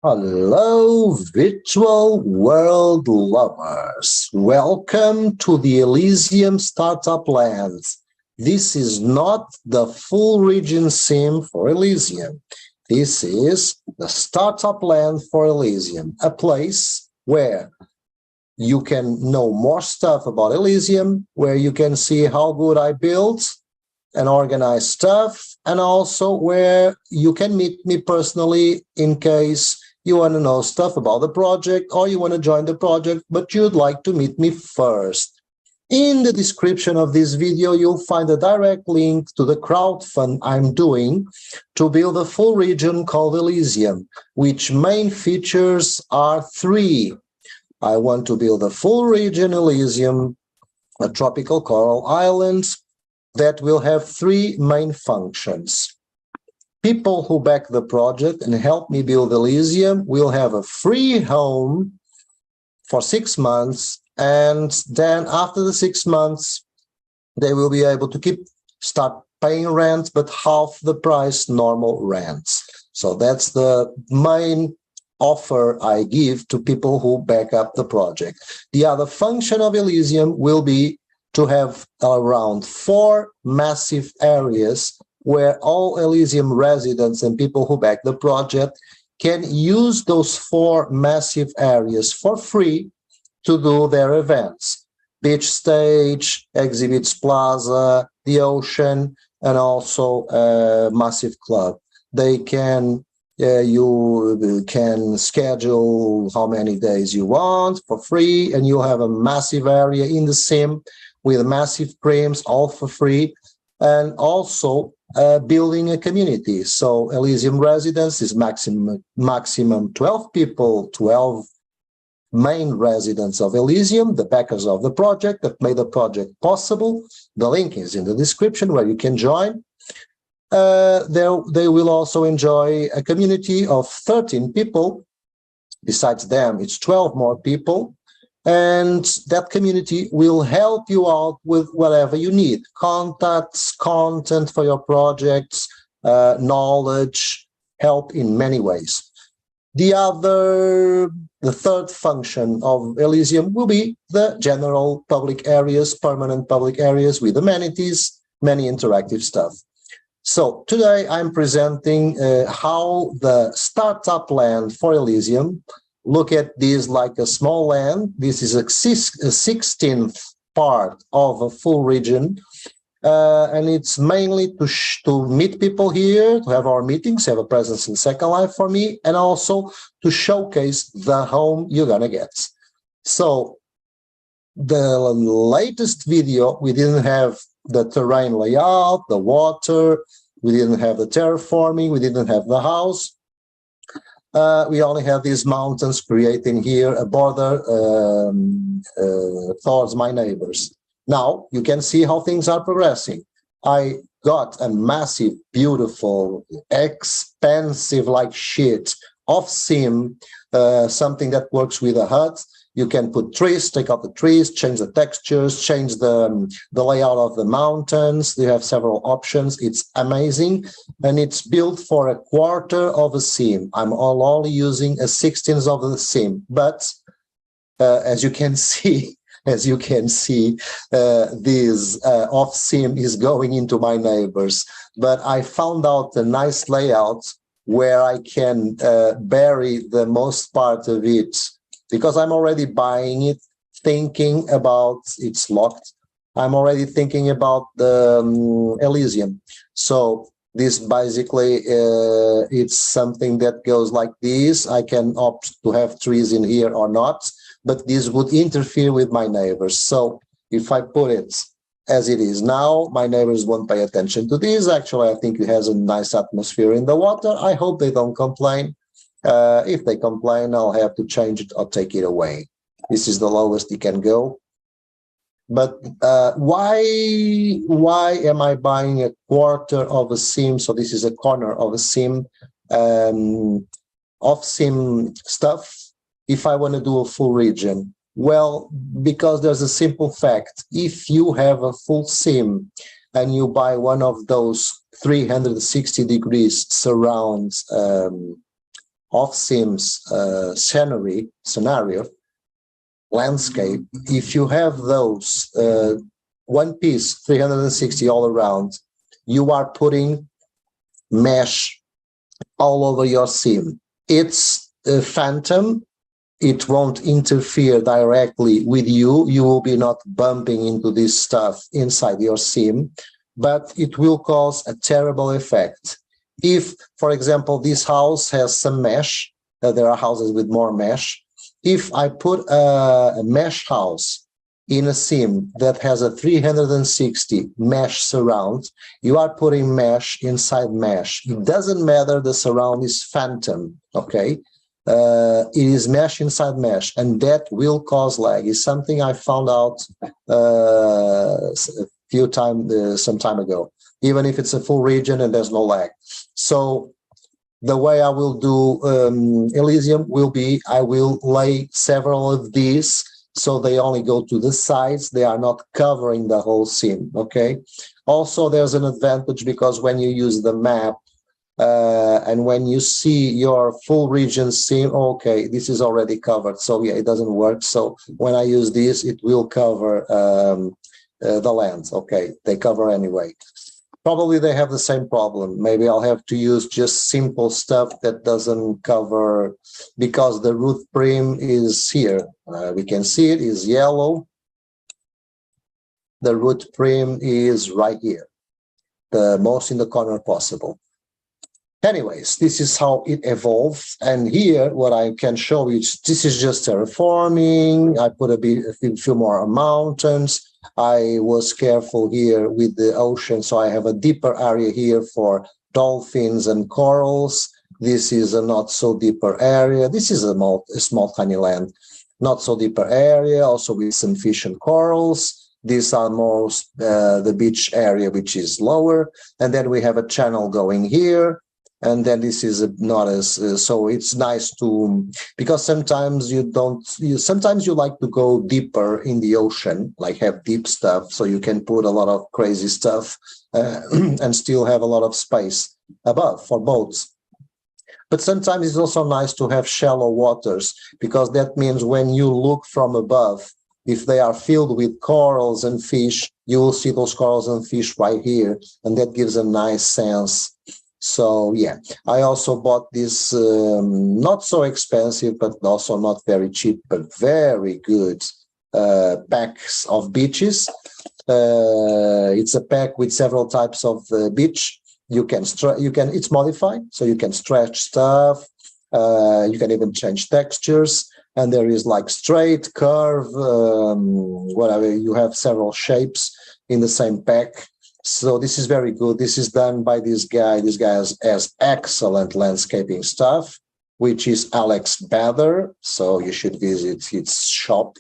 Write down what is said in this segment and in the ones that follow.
Hello, virtual world lovers. Welcome to the Elysium Startup Land. This is not the full region sim for Elysium. This is the startup land for Elysium, a place where you can know more stuff about Elysium, where you can see how good I built and organize stuff, and also where you can meet me personally in case you want to know stuff about the project or you want to join the project, but you'd like to meet me first. In the description of this video, you'll find a direct link to the crowdfund I'm doing to build a full region called Elysium, which main features are three. I want to build a full region Elysium, a tropical coral island, that will have three main functions. People who back the project and help me build Elysium will have a free home for 6 months, and then after the 6 months, they will be able to start paying rent, but half the price normal rents. So that's the main offer I give to people who back up the project. The other function of Elysium will be to have around 4 massive areas where all Elysium residents and people who back the project can use those 4 massive areas for free to do their events. Beach stage, exhibits plaza, the ocean, and also a massive club. They can you can schedule how many days you want for free, and you have a massive area in the sim with massive frames, all for free, and also building a community. So Elysium residence is maximum 12 people, 12 main residents of Elysium, the backers of the project that made the project possible. The link is in the description where you can join. They will also enjoy a community of 13 people. Besides them, it's 12 more people. And that community will help you out with whatever you need: contacts, content for your projects, knowledge, help in many ways. The third function of Elysium will be the general public areas, permanent public areas with amenities, many interactive stuff. So today I'm presenting how the startup land for Elysium. Look at this like a small land. This is a 16th part of a full region. And it's mainly to meet people here, to have our meetings, have a presence in Second Life for me, and also to showcase the home you're going to get. So the latest video, we didn't have the terrain layout, the water, we didn't have the terraforming, we didn't have the house. We only have these mountains creating here a border towards my neighbors. Now you can see how things are progressing. I got a massive, beautiful, expensive like shit off sim, something that works with a hut. You can put trees, take out the trees, change the textures, change the layout of the mountains. You have several options. It's amazing. And it's built for a quarter of a sim. I'm only using a 16th of the sim. But as you can see, this off sim is going into my neighbors. But I found out a nice layout where I can bury the most part of it, because I'm already buying it, thinking about, it's locked, I'm already thinking about the Elysium. So this basically, it's something that goes like this. I can opt to have trees in here or not, but this would interfere with my neighbors. So if I put it as it is now, my neighbors won't pay attention to this. Actually, I think it has a nice atmosphere in the water. I hope they don't complain. If they complain, I'll have to change it or take it away. This is the lowest it can go. But why am I buying a quarter of a sim? So this is a corner of a sim, off sim stuff, if I want to do a full region. Well, because there's a simple fact. If you have a full sim and you buy one of those 360 degrees surround off-sims scenario, landscape, if you have those one piece 360 all around, you are putting mesh all over your sim. It's a phantom. It won't interfere directly with you. You will be not bumping into this stuff inside your sim, but it will cause a terrible effect. If, for example, this house has some mesh, there are houses with more mesh. If I put a mesh house in a sim that has a 360 mesh surround, you are putting mesh inside mesh. It doesn't matter the surround is phantom, okay? It is mesh inside mesh, and that will cause lag. It's something I found out some time ago, even if it's a full region and there's no lag. So the way I will do Elysium will be, I will lay several of these so they only go to the sides. They are not covering the whole sim, okay? Also, there's an advantage because when you use the map, and when you see your full region sim, okay, this is already covered. So yeah, it doesn't work. So when I use this, it will cover the lands. Okay, they cover anyway. Probably they have the same problem. Maybe I'll have to use just simple stuff that doesn't cover, because the root prim is here. We can see it is yellow. The root prim is right here, the most in the corner possible. Anyways, this is how it evolves. And here, what I can show you, this is just terraforming. I put a few more mountains. I was careful here with the ocean, so I have a deeper area here for dolphins and corals. This is a not so deeper area. This is a small tiny land, not so deeper area, also with some fish and corals. These are most the beach area, which is lower. And then we have a channel going here. And then this is not as so it's nice to, because sometimes sometimes you like to go deeper in the ocean, like have deep stuff, so you can put a lot of crazy stuff and still have a lot of space above for boats. But sometimes it's also nice to have shallow waters, because that means when you look from above, if they are filled with corals and fish, you will see those corals and fish right here, and that gives a nice sense. So yeah, I also bought this not so expensive, but also not very cheap, but very good packs of beaches. It's a pack with several types of beach. It's modified, so you can stretch stuff. You can even change textures, and there is like straight, curve, whatever. You have several shapes in the same pack. So this is very good. This is done by this guy. This guy has excellent landscaping stuff, which is Alex Bather. So you should visit his shop.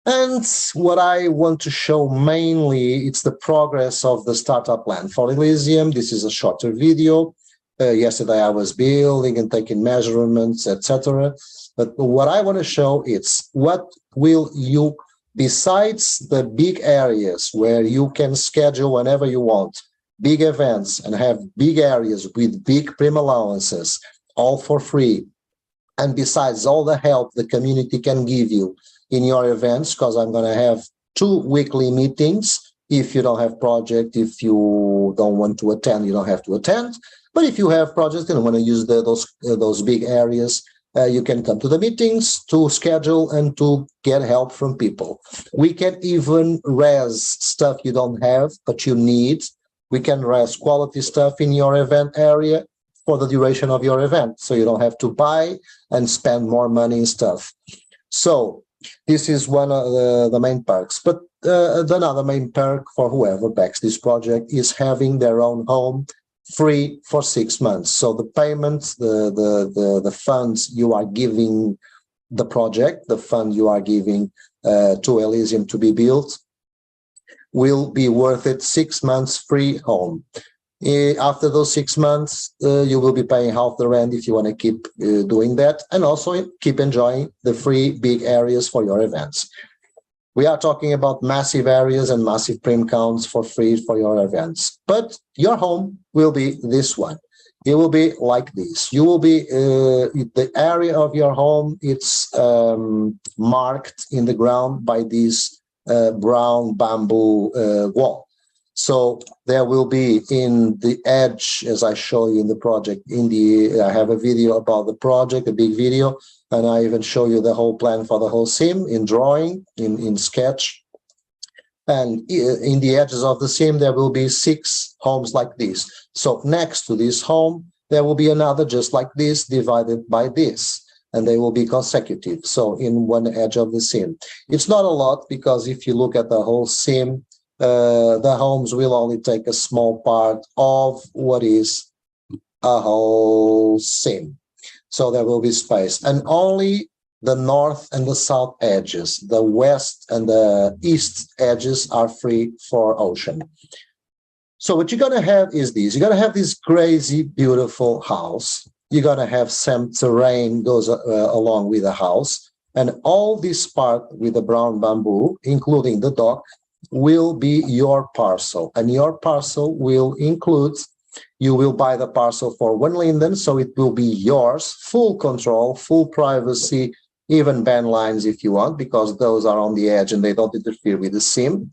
And what I want to show mainly, it's the progress of the startup plan for Elysium. This is a shorter video. Yesterday I was building and taking measurements, etc. But what I want to show is what will you, besides the big areas where you can schedule whenever you want, big events and have big areas with big prim allowances, all for free. And besides all the help the community can give you in your events, because I'm going to have 2 weekly meetings. If you don't have project, if you don't want to attend, you don't have to attend. But if you have projects and want to use those big areas, you can come to the meetings to schedule and to get help from people. We can even res stuff you don't have, but you need. We can res quality stuff in your event area for the duration of your event, so you don't have to buy and spend more money in stuff. So this is one of the main perks. But another main perk for whoever backs this project is having their own home free for 6 months. So the payments, the funds you are giving the project, the fund you are giving to Elysium to be built, will be worth it. 6 months free home. After those 6 months, you will be paying half the rent if you want to keep doing that, and also keep enjoying the free big areas for your events. We are talking about massive areas and massive prim counts for free for your events, but your home will be this one. it will be like this. You will be, the area of your home, it's marked in the ground by this brown bamboo wall. So there will be in the edge, as I show you in the project, I have a video about the project, a big video, and I even show you the whole plan for the whole sim in drawing, in sketch. And in the edges of the sim, there will be 6 homes like this. So next to this home, there will be another just like this, divided by this, and they will be consecutive. So in one edge of the sim. It's not a lot, because if you look at the whole sim, the homes will only take a small part of what is a whole sim. So there will be space. And only the north and the south edges, the west and the east edges are free for ocean. So what you're going to have is this. You're going to have this crazy, beautiful house. You're going to have some terrain goes along with the house. And all this part with the brown bamboo, including the dock, will be your parcel. And your parcel will include, you will buy the parcel for 1 linden, so it will be yours, full control, full privacy, even ban lines if you want, because those are on the edge and they don't interfere with the sim.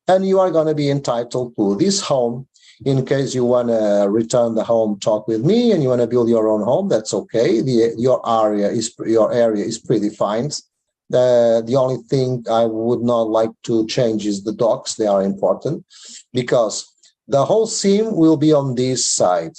And you are going to be entitled to this home. In case you want to return the home, talk with me, and you want to build your own home, that's okay. Your area is predefined. The only thing I would not like to change is the docks. They are important, because the whole sim will be on this side.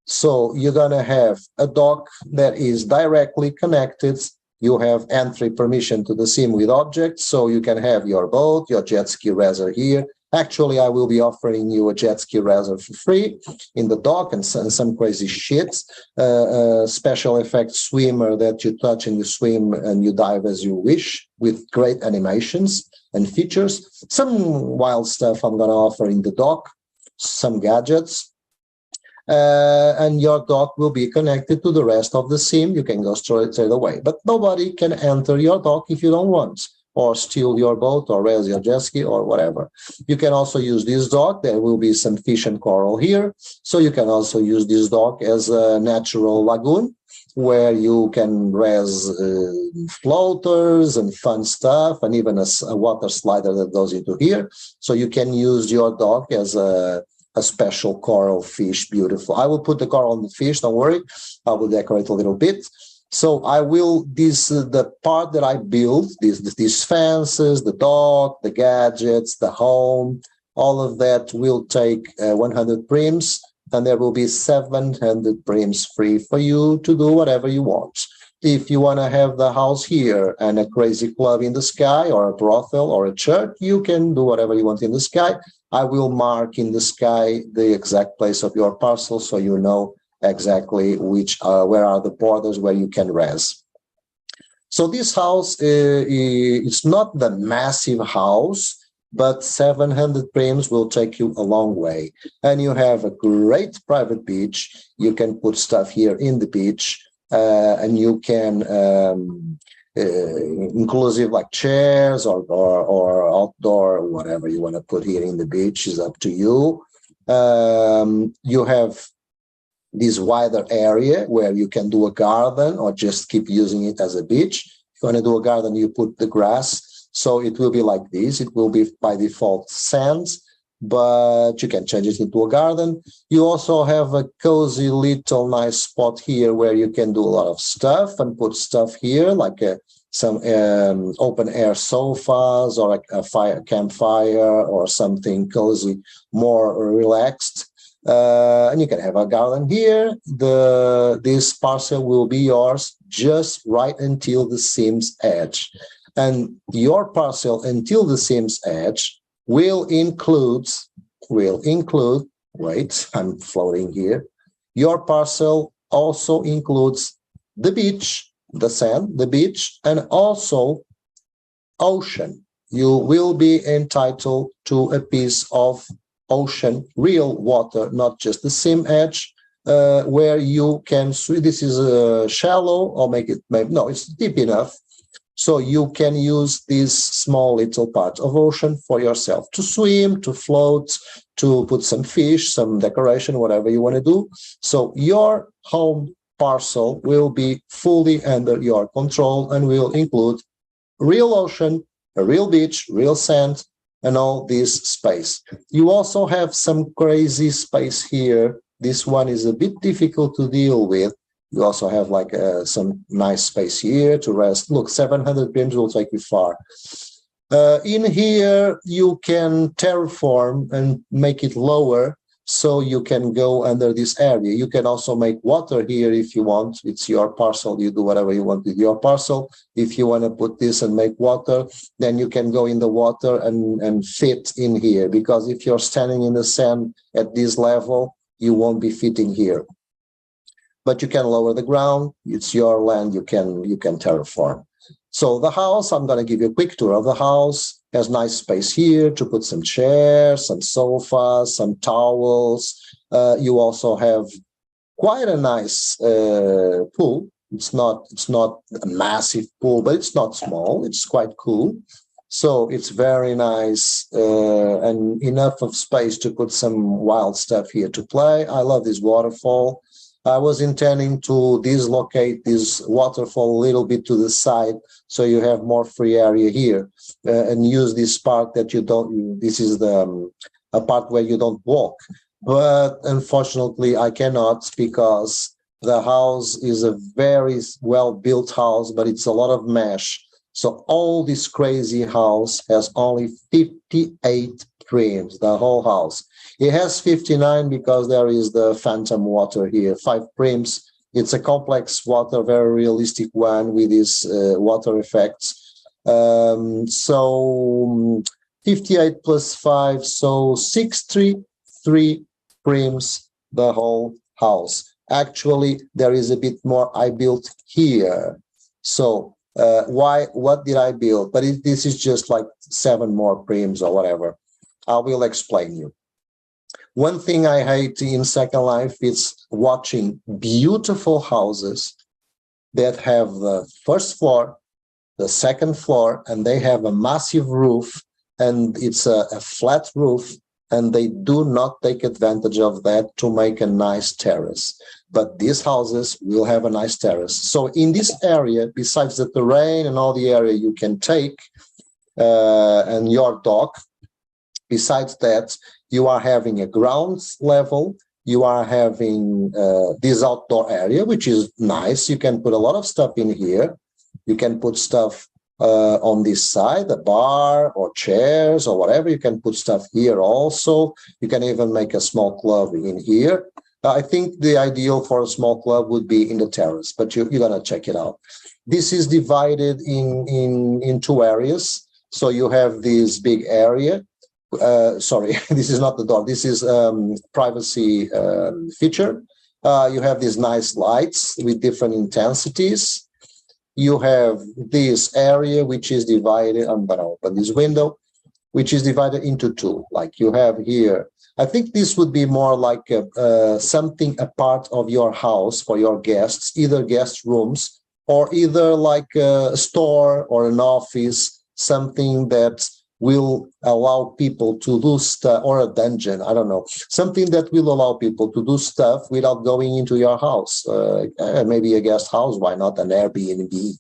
So you're going to have a dock that is directly connected. You have entry permission to the sim with objects, so you can have your boat, your jet ski resort here. Actually, I will be offering you a jet ski resort for free in the dock, and some crazy shit. Special effect swimmer that you touch and you swim and you dive as you wish, with great animations and features. Some wild stuff I'm going to offer in the dock, some gadgets. And your dock will be connected to the rest of the sim. You can go straight away, but nobody can enter your dock if you don't want, or steal your boat, or raise your jet ski, or whatever. You can also use this dock. There will be some fish and coral here, so you can also use this dock as a natural lagoon, where you can raise floaters and fun stuff, and even a water slider that goes into here. So you can use your dock as a special coral fish. Beautiful. I will put the coral on the fish, don't worry. I will decorate a little bit. So I will, the part that I build, these fences, the dock, the gadgets, the home, all of that will take 100 prims, and there will be 700 prims free for you to do whatever you want. If you want to have the house here and a crazy club in the sky, or a brothel, or a church, you can do whatever you want in the sky. I will mark in the sky the exact place of your parcel, so you know exactly where are the borders where you can res. So this house, it's not the massive house, but 700 prims will take you a long way. And you have a great private beach. You can put stuff here in the beach, and you can inclusive like chairs or outdoor, whatever you want to put here in the beach is up to you. You have this wider area where you can do a garden, or just keep using it as a beach. If you want to do a garden, you put the grass. So it will be like this. It will be by default sands, but you can change it into a garden. You also have a cozy little nice spot here where you can do a lot of stuff and put stuff here, like some open air sofas, or a campfire, or something cozy, more relaxed. And you can have a garden here. This parcel will be yours just right until the sim's edge. And your parcel until the sim's edge will include, wait, I'm floating here. Your parcel also includes the beach, the sand, the beach, and also ocean. You will be entitled to a piece of ocean, real water, not just the sim edge, where you can swim. This is shallow, or no, it's deep enough So you can use this small little part of ocean for yourself to swim, to float, to put some fish, some decoration, whatever you want to do. So your home parcel will be fully under your control and will include real ocean, a real beach, real sand, and all this space. You also have some crazy space here. This one is a bit difficult to deal with. You also have like some nice space here to rest. Look, 700 beams will take you far. In here, you can terraform and make it lower so you can go under this area. You can also make water here if you want. It's your parcel. You do whatever you want with your parcel. If you want to put this and make water, then you can go in the water and fit in here. Because if you're standing in the sand at this level, you won't be fitting here. But you can lower the ground. It's your land. You can terraform. So the house, I'm going to give you a quick tour of the house. Has nice space here to put some chairs, some sofas, some towels. You also have quite a nice pool. It's not a massive pool, but it's not small. It's quite cool. So it's very nice and enough of space to put some wild stuff here to play. I love this waterfall. I was intending to dislocate this waterfall a little bit to the side so you have more free area here and use this part that you don't, this is the a part where you don't walk. But unfortunately, I cannot because the house is a very well-built house, but it's a lot of mesh. So all this crazy house has only 58 frames, the whole house. It has 59 because there is the phantom water here, 5 frames. It's a complex water, very realistic one with these water effects. So 58 plus 5, so 63 frames, the whole house. Actually, there is a bit more I built here. So what did I build? But this is just like 7 more frames or whatever. I will explain you. One thing I hate in Second Life is watching beautiful houses that have the first floor, the second floor, and they have a massive roof, and it's a flat roof, and they do not take advantage of that to make a nice terrace. But these houses will have a nice terrace. So in this area, besides the terrain and all the area you can take and your dock, besides that, you are having a ground level, you are having this outdoor area, which is nice. You can put a lot of stuff in here. You can put stuff on this side, a bar or chairs or whatever. You can put stuff here also. You can even make a small club in here. I think the ideal for a small club would be in the terrace, but you're going to check it out. This is divided in 2 areas. So you have this big area. Sorry, this is not the door. This is privacy feature. You have these nice lights with different intensities. You have this area which is divided. I'm going to open this window, which is divided into 2. Like you have here. I think this would be more like something a part of your house for your guests, either guest rooms or either like a store or an office, something that will allow people to do stuff, or a dungeon, I don't know, something that will allow people to do stuff without going into your house. Maybe a guest house, why not an Airbnb?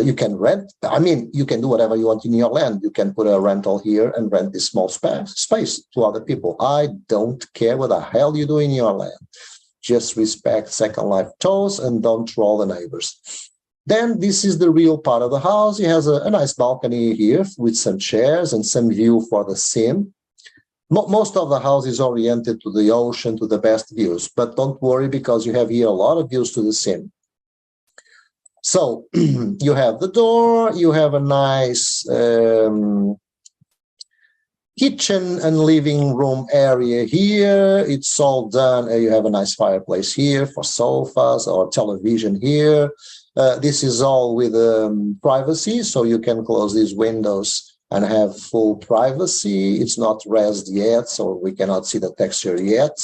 You can rent, I mean, you can do whatever you want in your land. You can put a rental here and rent this small space to other people. I don't care what the hell you do in your land. Just respect Second Life toes and don't troll the neighbors. Then this is the real part of the house. It has a nice balcony here with some chairs and some view for the sim. Most of the house is oriented to the ocean, to the best views, but don't worry because you have here a lot of views to the sim. So you have the door, you have a nice kitchen and living room area here. It's all done. You have a nice fireplace here for sofas or television here. This is all with privacy, so you can close these windows and have full privacy. It's not resed yet, so we cannot see the texture yet.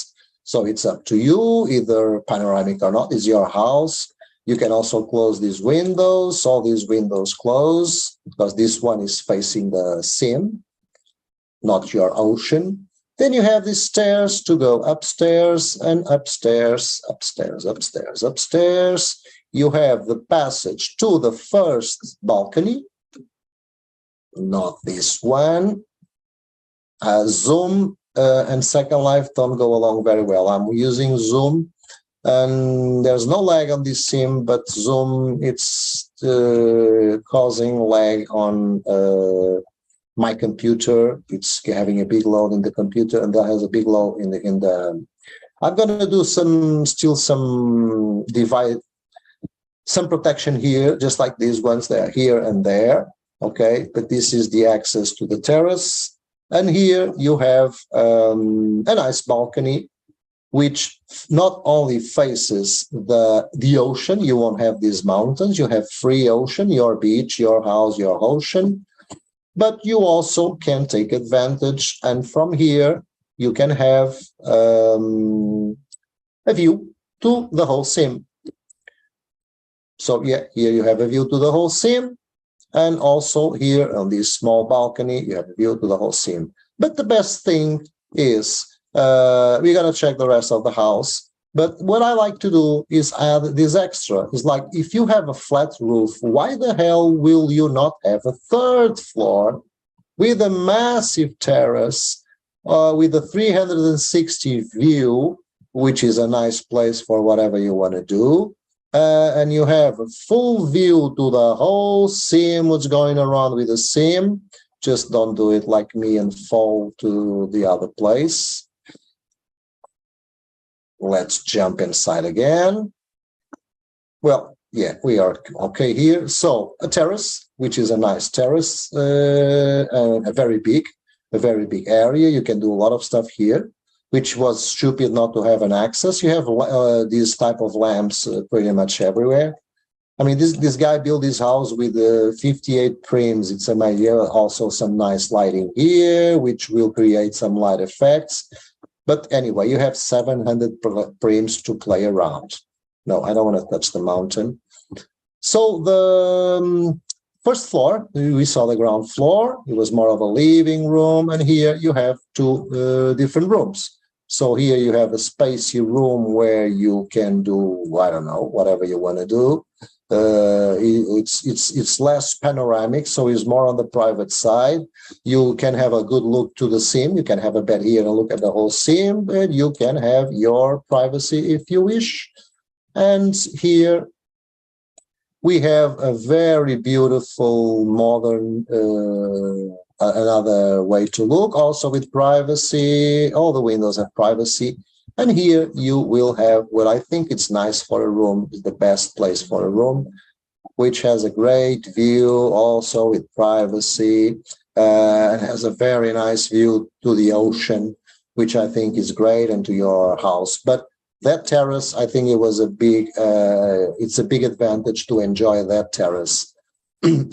So it's up to you, either panoramic or not. It's your house. You can also close these windows. All these windows close because this one is facing the sim, not your ocean. Then you have these stairs to go upstairs and upstairs, upstairs, upstairs, upstairs. You have the passage to the first balcony, not this one. Zoom and Second Life don't go along very well. I'm using Zoom, and there's no lag on this sim, but Zoom, it's causing lag on my computer. It's having a big load in the computer, and that has a big load in the. I'm gonna do some protection here, just like these ones. They're here and there, okay. But this is the access to the terrace, and here you have a nice balcony, which not only faces the ocean. You won't have these mountains. You have free ocean, your beach, your house, your ocean. But you also can take advantage, and from here you can have a view to the whole sim. So yeah, here you have a view to the whole sim, and also here on this small balcony you have a view to the whole sim. But the best thing is we're gonna check the rest of the house. But what I like to do is add this extra. It's like, if you have a flat roof, why the hell will you not have a third floor with a massive terrace, with a 360 view, which is a nice place for whatever you want to do. And you have a full view to the whole sim, what's going around with the sim. Just don't do it like me and fall to the other place. Let's jump inside again. Well, yeah, we are okay here. So a terrace, which is a nice terrace, and a very big area. You can do a lot of stuff here, which was stupid not to have an access. You have these type of lamps pretty much everywhere. I mean, this guy built his house with 58 prims. It's amazing. Also some nice lighting here, which will create some light effects. But anyway, you have 700 prims to play around. No, I don't want to touch the mountain. So the first floor, we saw the ground floor. It was more of a living room. And here you have two different rooms. So here you have a spacey room where you can do, I don't know, whatever you want to do. It's less panoramic, so it's more on the private side. You can have a good look to the sim. You can have a bed here and look at the whole sim, but you can have your privacy if you wish. And here we have a very beautiful modern another way to look, also with privacy. All the windows have privacy. And here you will have what I think it's nice for a room, is the best place for a room, which has a great view also with privacy. It has a very nice view to the ocean, which I think is great, and to your house. But that terrace, I think it was it's a big advantage to enjoy that terrace.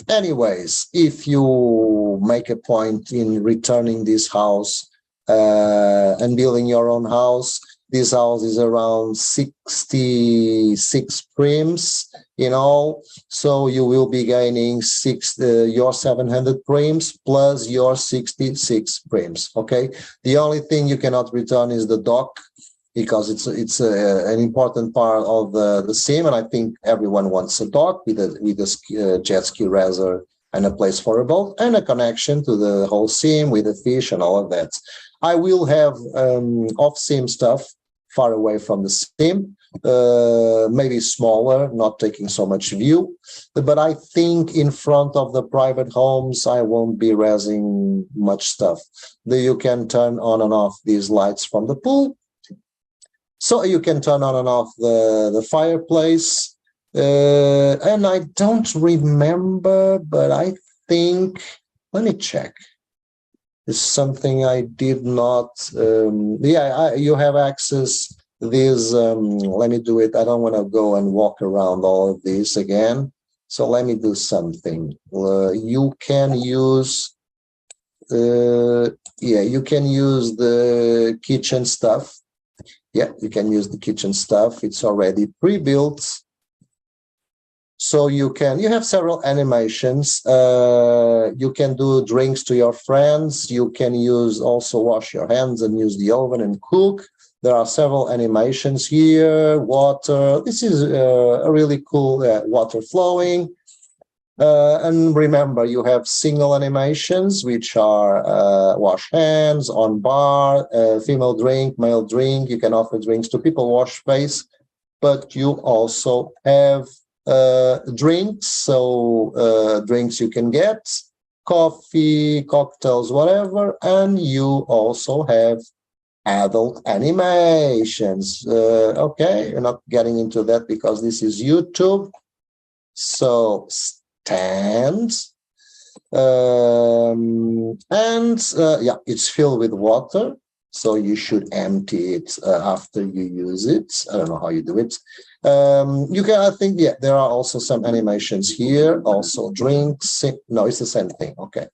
Anyways, if you make a point in returning this house and building your own house, this house is around 66 prims in all. So you will be gaining your 700 prims plus your 66 prims. Okay. The only thing you cannot return is the dock, because it's an important part of the sim, and I think everyone wants a dock with a jet ski resort and a place for a boat and a connection to the whole sim with a fish and all of that. I will have off-sim stuff far away from the sim, maybe smaller, not taking so much view. But I think in front of the private homes, I won't be raising much stuff. You can turn on and off these lights from the pool. So you can turn on and off the fireplace. And I don't remember, but I think, let me check. It's something I did not, you have access this, let me do it. I don't want to go and walk around all of this again. So let me do something. You can use, you can use the kitchen stuff. Yeah, you can use the kitchen stuff. It's already pre-built. So you have several animations. You can do drinks to your friends. You can use also wash your hands and use the oven and cook. There are several animations here. Water. This is a really cool water flowing. And remember, you have single animations, which are wash hands, on bar, female drink, male drink. You can offer drinks to people, wash face, but you also have drinks. So drinks you can get, coffee, cocktails, whatever. And you also have adult animations. Okay, we're not getting into that because this is YouTube. So stand, yeah, it's filled with water, so you should empty it after you use it. I don't know how you do it. You can, I think, yeah, there are also some animations here, also drinks. No, it's the same thing. Okay.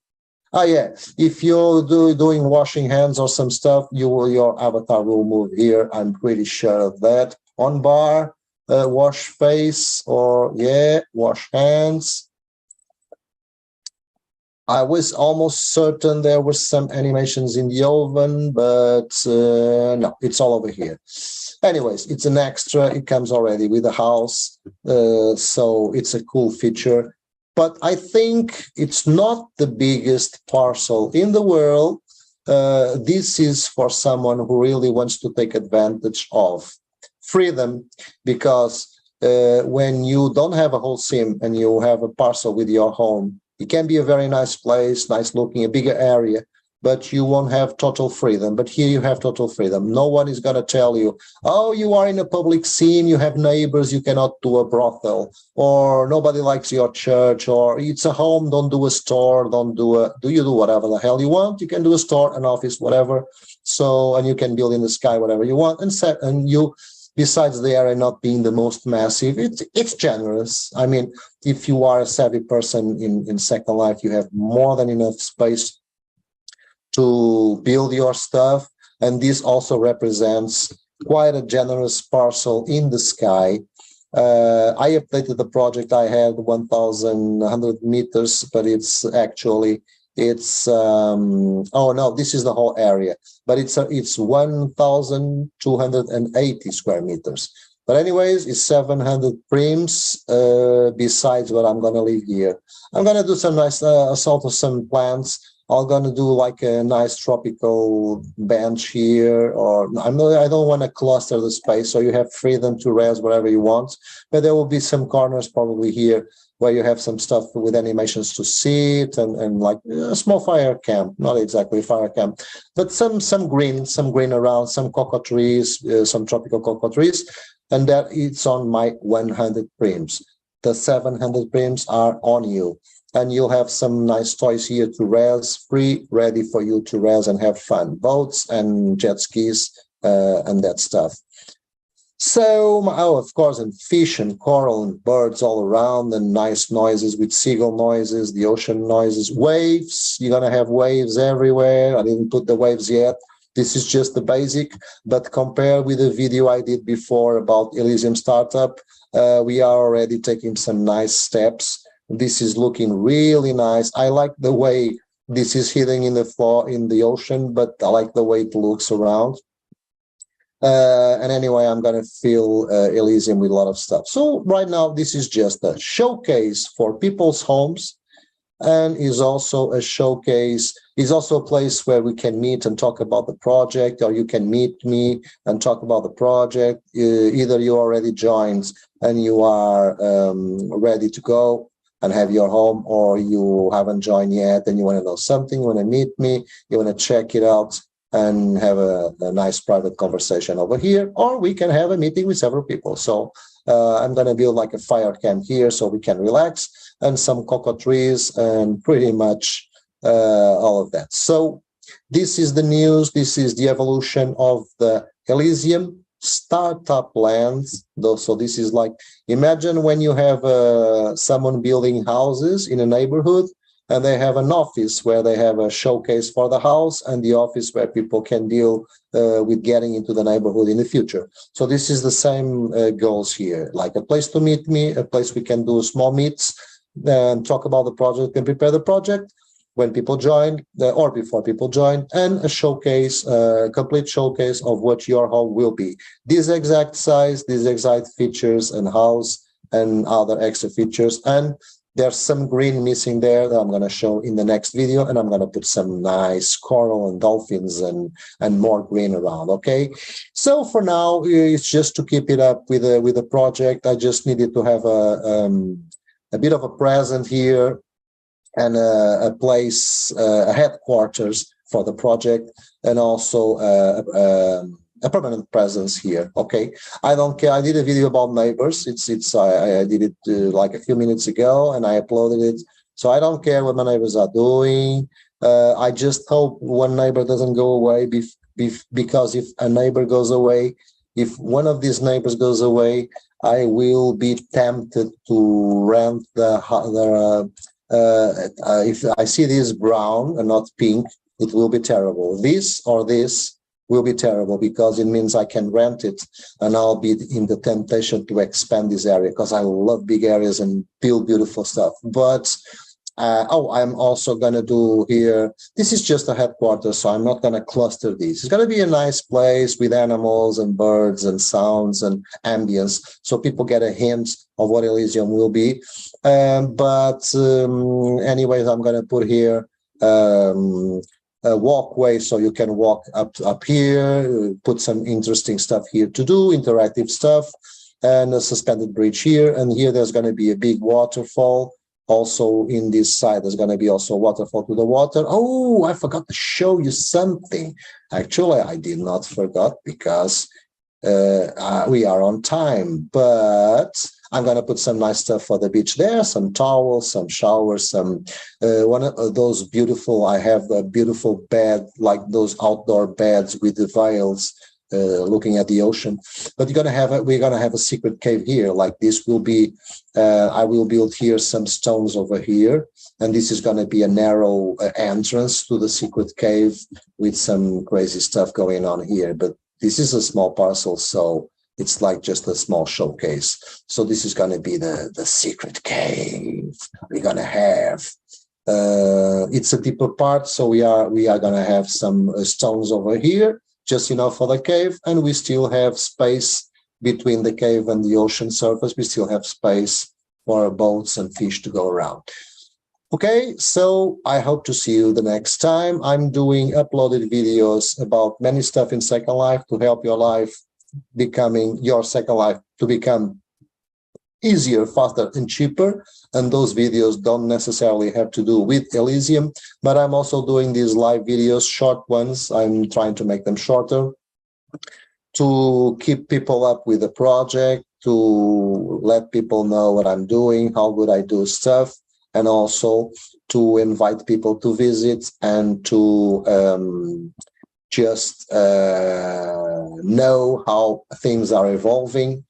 Oh yeah, if you're doing washing hands or some stuff, your avatar will move here. I'm pretty sure of that. On bar, wash face, or yeah, wash hands. I was almost certain there were some animations in the oven, but no, it's all over here. Anyways, it's an extra. It comes already with the house, so it's a cool feature. But I think it's not the biggest parcel in the world. This is for someone who really wants to take advantage of freedom, because when you don't have a whole sim and you have a parcel with your home, it can be a very nice place, nice looking, a bigger area, but you won't have total freedom. But here you have total freedom. No one is going to tell you, oh, you are in a public scene, you have neighbors, you cannot do a brothel, or nobody likes your church, or it's a home, don't do a store, you do whatever the hell you want. You can do a store, an office, whatever. So, and you can build in the sky whatever you want, and you, besides the area not being the most massive, it's generous. I mean, if you are a savvy person in Second Life, you have more than enough space to build your stuff. And this also represents quite a generous parcel in the sky. I updated the project. I had 1,100 meters, but it's actually, oh no, this is the whole area, but it's 1,280 square meters. But anyways, it's 700 prims besides what I'm going to leave here. I'm going to do some nice assault of some plants. I'm going to do like a nice tropical bench here, or I don't want to cluster the space, so you have freedom to res whatever you want. But there will be some corners probably here where you have some stuff with animations to sit, and like a small fire camp, not exactly a fire camp, but some green around, some cocoa trees, some tropical cocoa trees, and that it's on my 100 prims. The 700 prims are on you, and you'll have some nice toys here to res, free, ready for you to res and have fun. Boats and jet skis and that stuff. So, oh, of course, and fish and coral and birds all around, and nice noises with seagull noises, the ocean noises, waves. You're going to have waves everywhere. I didn't put the waves yet. This is just the basic, but compared with the video I did before about Elysium Startup, we are already taking some nice steps. This is looking really nice. I like the way this is hitting in the floor in the ocean, but I like the way it looks around. And anyway, I'm going to fill Elysium with a lot of stuff. So right now, this is just a showcase for people's homes, and is also a showcase, is also a place where we can meet and talk about the project, or you can meet me and talk about the project. Either you already joined and you are ready to go and have your home, or you haven't joined yet and you want to know something, you want to meet me, you want to check it out, and have a nice private conversation over here, or we can have a meeting with several people. So I'm going to build like a fire camp here so we can relax, and some cocoa trees, and pretty much all of that. So this is the news. This is the evolution of the Elysium startup lands. So this is like, imagine when you have someone building houses in a neighborhood, and they have an office where they have a showcase for the house and the office where people can deal with getting into the neighborhood in the future. So this is the same goals here, like a place to meet me, a place we can do small meets and talk about the project and prepare the project when people join or before people join, and a showcase, complete showcase of what your home will be. This exact size, these exact features and house and other extra features. And there's some green missing there that I'm going to show in the next video, and I'm going to put some nice coral and dolphins and more green around. Okay, so for now it's just to keep it up with the project. I just needed to have a bit of a present here and a place, a headquarters for the project, and also a permanent presence here. Okay, I don't care. I did a video about neighbors. I did it like a few minutes ago, and I uploaded it. So I don't care what my neighbors are doing. I just hope one neighbor doesn't go away, because if a neighbor goes away, if one of these neighbors goes away, I will be tempted to rent if I see this brown and not pink, it will be terrible. This or this will be terrible, because it means I can rent it, and I'll be in the temptation to expand this area, because I love big areas and build beautiful stuff. But I'm also going to do here, this is just a headquarters, so I'm not going to cluster these. It's going to be a nice place with animals and birds and sounds and ambience, so people get a hint of what Elysium will be. Anyways, I'm going to put here a walkway, so you can walk up here, put some interesting stuff here to do, interactive stuff, and a suspended bridge here. And here there's going to be a big waterfall. Also in this side, there's going to be also a waterfall to the water. Oh, I forgot to show you something. Actually, I did not forget, because we are on time, but I'm going to put some nice stuff for the beach there, some towels, some showers, some one of those beautiful, I have a beautiful bed, like those outdoor beds with the veils looking at the ocean. But we're going to have a secret cave here. Like this will be, I will build here some stones over here, and this is going to be a narrow entrance to the secret cave with some crazy stuff going on here. But this is a small parcel, so it's like just a small showcase. So this is going to be the secret cave we're going to have. It's a deeper part, so we are going to have some stones over here, just enough for the cave, and we still have space between the cave and the ocean surface. We still have space for boats and fish to go around. Okay, so I hope to see you the next time. I'm doing uploaded videos about many stuff in Second Life to help your life becoming your Second Life to become easier, faster, and cheaper. And those videos don't necessarily have to do with Elysium, but I'm also doing these live videos, short ones. I'm trying to make them shorter to keep people up with the project, to let people know what I'm doing, how good I do stuff, and also to invite people to visit and to just know how things are evolving.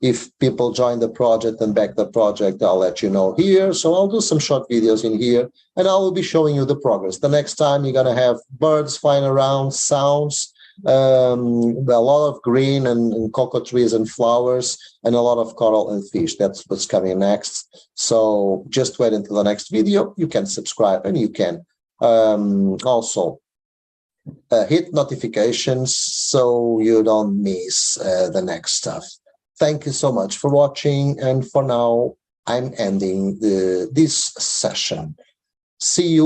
If people join the project and back the project, I'll let you know here. So I'll do some short videos in here, and I will be showing you the progress. The next time you're going to have birds flying around, sounds, a lot of green and cocoa trees and flowers, and a lot of coral and fish. That's what's coming next. So just wait until the next video. You can subscribe, and you can also hit notifications so you don't miss the next stuff. Thank you so much for watching, and for now I'm ending this session. See you